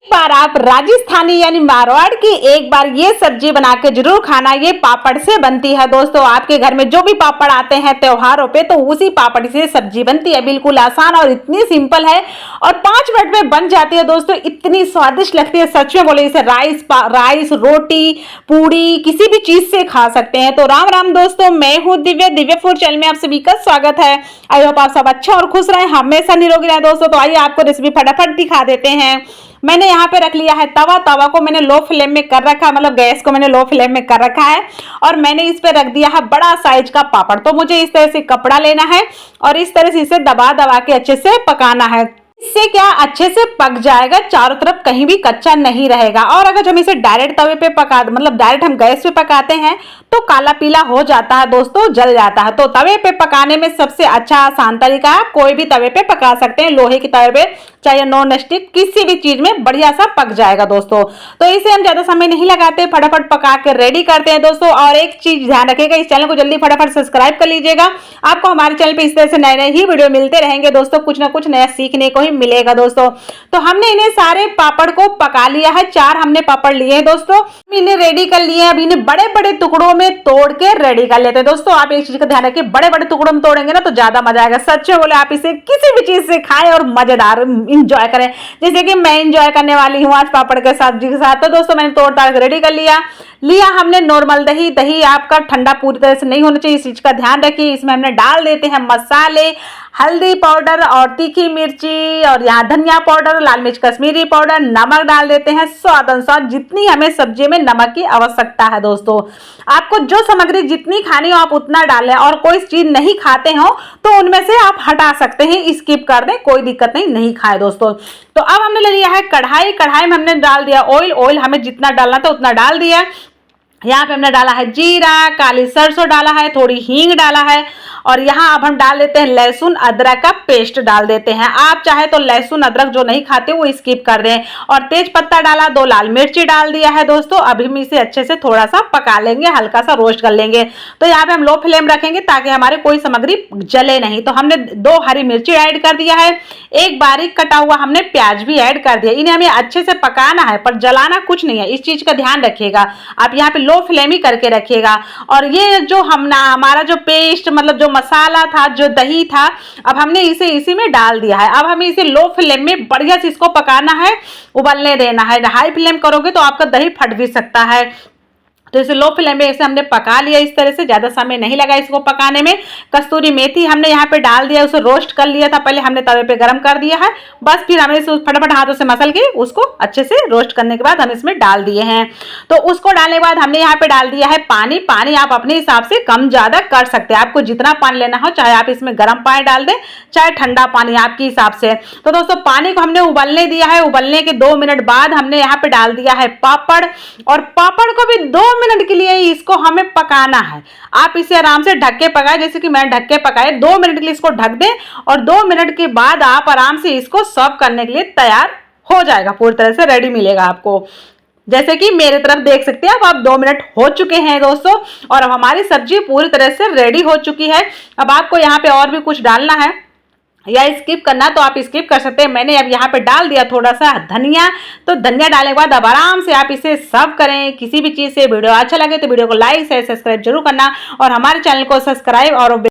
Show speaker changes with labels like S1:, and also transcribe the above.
S1: बार आप राजस्थानी यानी मारवाड़ की एक बार ये सब्जी बना के जरूर खाना। ये पापड़ से बनती है दोस्तों। आपके घर में जो भी पापड़ आते हैं त्योहारों पे तो उसी पापड़ से सब्जी बनती है। बिल्कुल आसान और इतनी सिंपल है और 5 मिनट में बन जाती है दोस्तों। इतनी स्वादिष्ट लगती है, सच में बोले इसे राइस रोटी पूड़ी किसी भी चीज से खा सकते हैं। तो राम राम दोस्तों, मैं हूँ दिव्य फूड चैनल में आप सभी का स्वागत है। आई होप आप सब अच्छा और खुश रहे, हमेशा निरोगी रहे दोस्तों। तो आइए आपको रेसिपी फटाफट दिखा देते हैं। मैंने यहाँ पे रख लिया है तवा को मैंने लो फ्लेम में कर रखा है, मतलब गैस को मैंने लो फ्लेम में कर रखा है और मैंने इस पे रख दिया है बड़ा साइज का पापड़। तो मुझे इस तरह से कपड़ा लेना है और इस तरह से इसे दबा दबा के अच्छे से पकाना है। इससे क्या अच्छे से पक जाएगा, चारों तरफ कहीं भी कच्चा नहीं रहेगा। और अगर हम इसे डायरेक्ट तवे पे पका मतलब डायरेक्ट हम गैस पे पकाते हैं तो काला पीला हो जाता है दोस्तों, जल जाता है। तो तवे पे पकाने में सबसे अच्छा आसान तरीका है, कोई भी तवे पे पका सकते हैं, लोहे की तवे पे चाहे नॉन स्टिक किसी भी चीज में बढ़िया सा पक जाएगा दोस्तों। तो इसे हम ज्यादा समय नहीं लगाते, फटाफट पका के रेडी करते हैं दोस्तों। और एक चीज ध्यान रखिएगा, इस चैनल को जल्दी फटाफट सब्सक्राइब कर लीजिएगा। आपको हमारे चैनल पे इस तरह से नए नए ही वीडियो मिलते रहेंगे दोस्तों, कुछ ना कुछ नया सीखने को ही मिलेगा दोस्तों। तो हमने इन्हें सारे पापड़ को पका लिया है, 4 हमने पापड़ लिए हैं दोस्तों। इन्हें रेडी कर लिए, अब इन्हें बड़े बड़े टुकड़ों में तोड़ के रेडी कर लेते हैं दोस्तों। आप एक चीज का ध्यान रखिए, बड़े बड़े टुकड़ों में तोड़ेंगे ना तो ज्यादा मजा आएगा। सच में बोले आप इसे किसी भी चीज से खाएं और मजेदार इंजॉय करें, जैसे कि मैं इंजॉय करने वाली हूँ आज पापड़ के सब्जी के साथ। तो दोस्तों मैंने तोड़ ताड़ के रेडी कर लिया हमने नॉर्मल दही आपका ठंडा पूरी तरह से नहीं होना चाहिए, इस चीज का ध्यान रखिए। इसमें हमने डाल देते हैं मसाले, हल्दी पाउडर और तीखी मिर्ची और यहाँ धनिया पाउडर, लाल मिर्च कश्मीरी पाउडर, नमक डाल देते हैं स्वाद अनुसार, जितनी हमें सब्जी में नमक की आवश्यकता है दोस्तों। आपको जो सामग्री जितनी खानी हो आप उतना डालें, और कोई चीज नहीं खाते हो तो उनमें से आप हटा सकते हैं, स्किप कर दें, कोई दिक्कत नहीं खाए दोस्तों। तो अब हमने ले लिया है कढ़ाई में हमने डाल दिया ऑयल हमें जितना डालना था उतना डाल दिया। यहाँ पे हमने डाला है जीरा, काली सरसों डाला है, थोड़ी हींग डाला है और यहाँ अब हम डाल देते हैं लहसुन अदरक का पेस्ट डाल देते हैं। आप चाहे तो लहसुन अदरक जो नहीं खाते वो स्किप कर दें। और तेज पत्ता डाला, 2 लाल मिर्ची डाल दिया है दोस्तों। अभी हम इसे अच्छे से थोड़ा सा पका लेंगे, हल्का सा रोस्ट कर लेंगे। तो यहाँ पे हम लो फ्लेम रखेंगे ताकि हमारे कोई सामग्री जले नहीं। तो हमने 2 हरी मिर्ची ऐड कर दिया है, एक बारीक कटा हुआ हमने प्याज भी ऐड कर दिया। इन्हें हमें अच्छे से पकाना है पर जलाना कुछ नहीं है, इस चीज का ध्यान रखिएगा। आप यहाँ पे लो फ्लेम ही करके रखिएगा। और ये जो हमारा जो पेस्ट मतलब जो मसाला था, जो दही था, अब हमने इसे इसी में डाल दिया है। अब हमें इसे लो फ्लेम में बढ़िया से इसको पकाना है, उबलने देना है। हाई फ्लेम करोगे तो आपका दही फट भी सकता है। तो इसे लो फ्लेम में इसे हमने पका लिया, इस तरह से ज्यादा समय नहीं लगा इसको पकाने में। कस्तूरी मेथी हमने यहाँ पे डाल दिया, उसे रोस्ट कर लिया था पहले हमने, तवे पे गरम कर दिया है। बस फिर हमने इसे फटाफट हाथों से मसल के उसको अच्छे से रोस्ट करने के बाद हम इसमें डाल दिए हैं। तो उसको डालने के बाद हमने यहाँ पे डाल दिया है पानी आप अपने हिसाब से कम ज्यादा कर सकते हैं, आपको जितना पानी लेना हो, चाहे आप इसमें गर्म पानी डाल दें चाहे ठंडा पानी, आपके हिसाब से। तो दोस्तों पानी को हमने उबलने दिया है, उबलने के 2 मिनट बाद हमने यहाँ पे डाल दिया है पापड़, और पापड़ को भी 2 मिनट के लिए इसको हमें पकाना है। आप इसे आराम से ढक के पकाएं, जैसे कि मैंने ढक के पकाए, 2 मिनट के लिए इसको ढक दें और 2 मिनट के बाद आप आराम से इसको सर्व करने के लिए तैयार हो जाएगा, पूरी तरह से रेडी मिलेगा आपको। जैसे कि मेरे तरफ देख सकते हैं अब 2 मिनट हो चुके हैं दोस्तों और अब हमारी सब्जी पूरी तरह से रेडी हो चुकी है। अब आपको यहाँ पे और भी कुछ डालना है या स्किप करना तो आप स्किप कर सकते हैं। मैंने अब यहाँ पे डाल दिया थोड़ा सा धनिया। तो धनिया डालने के बाद अब आराम से आप इसे सर्व करें किसी भी चीज़ से। वीडियो अच्छा लगे तो वीडियो को लाइक शेयर सब्सक्राइब जरूर करना और हमारे चैनल को सब्सक्राइब और